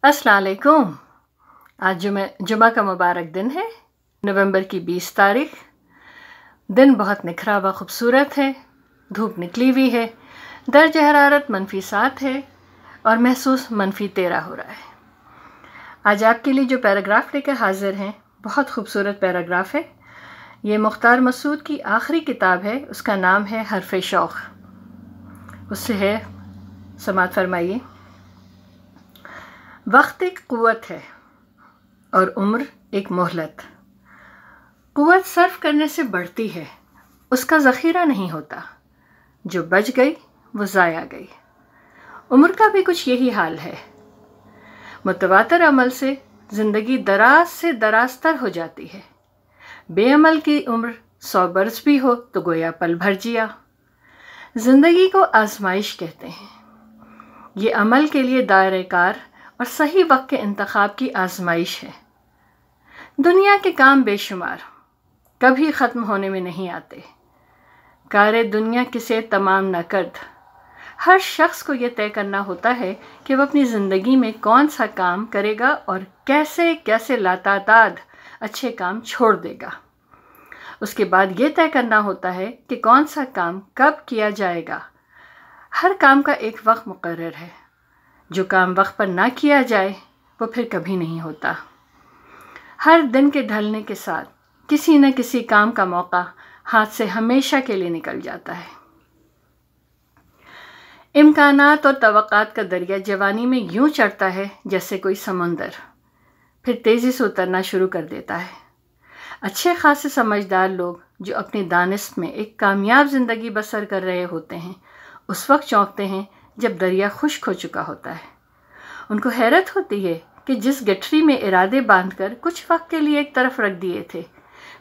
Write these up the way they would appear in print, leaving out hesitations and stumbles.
अस्सलाम वालेकुम। आज जुमा का मुबारक दिन है, नवंबर की 20 तारीख। दिन बहुत निखरा हुआ खूबसूरत है, धूप निकली हुई है, दर्ज हरारत -7 है और महसूस -13 हो रहा है। आज आपके लिए जो पैराग्राफ लेकर हाजिर हैं बहुत खूबसूरत पैराग्राफ है। ये मुख्तार मसूद की आखिरी किताब है, उसका नाम है हर्फ़े शौक़। उससे है, समाअत फरमाइए। वक्त एक क़ुव्वत है और उम्र एक मोहलत। क़ुव्वत सर्फ करने से बढ़ती है, उसका ज़ख़ीरा नहीं होता। जो बच गई वो ज़ाया गई। उम्र का भी कुछ यही हाल है। मुतवातर अमल से ज़िंदगी दराज से दराज तर हो जाती है। बेअमल की उम्र 100 बरस भी हो तो गोया पल भर जिया। ज़िंदगी को आजमाइश कहते हैं। ये अमल के लिए दायरे कार और सही वक्त के इंतखाब की आजमाइश है। दुनिया के काम बेशुमार, कभी ख़त्म होने में नहीं आते। कारे दुनिया किसे तमाम न करद। हर शख्स को ये तय करना होता है कि वह अपनी ज़िंदगी में कौन सा काम करेगा और कैसे कैसे लातादाद अच्छे काम छोड़ देगा। उसके बाद ये तय करना होता है कि कौन सा काम कब किया जाएगा। हर काम का एक वक्त मुकर्रर है। जो काम वक्त पर ना किया जाए वो फिर कभी नहीं होता। हर दिन के ढलने के साथ किसी न किसी काम का मौका हाथ से हमेशा के लिए निकल जाता है। इम्कानात और तवक्कात का दरिया जवानी में यूं चढ़ता है जैसे कोई समंदर, फिर तेज़ी से उतरना शुरू कर देता है। अच्छे खासे समझदार लोग जो अपनी दानिश में एक कामयाब ज़िंदगी बसर कर रहे होते हैं, उस वक्त चौंकते हैं जब दरिया खुश्क हो चुका होता है। उनको हैरत होती है कि जिस गठरी में इरादे बांधकर कुछ वक्त के लिए एक तरफ रख दिए थे,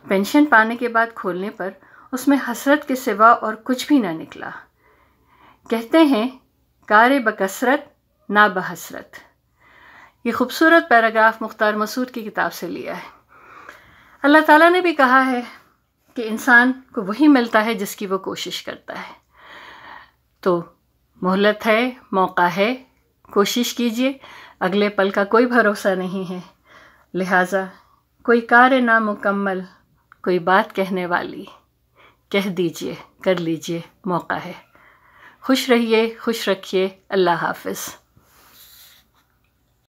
पेंशन पाने के बाद खोलने पर उसमें हसरत के सिवा और कुछ भी ना निकला। कहते हैं कारे बकसरत ना बहसरत। ये खूबसूरत पैराग्राफ मुख्तार मसूद की किताब से लिया है। अल्लाह ताला ने भी कहा है कि इंसान को वही मिलता है जिसकी वो कोशिश करता है। तो मोहलत है, मौका है, कोशिश कीजिए। अगले पल का कोई भरोसा नहीं है, लिहाजा कोई कार्य नामुकम्मल, कोई बात कहने वाली, कह दीजिए, कर लीजिए, मौका है। खुश रहिए, खुश रखिए। अल्लाह हाफ़िज़।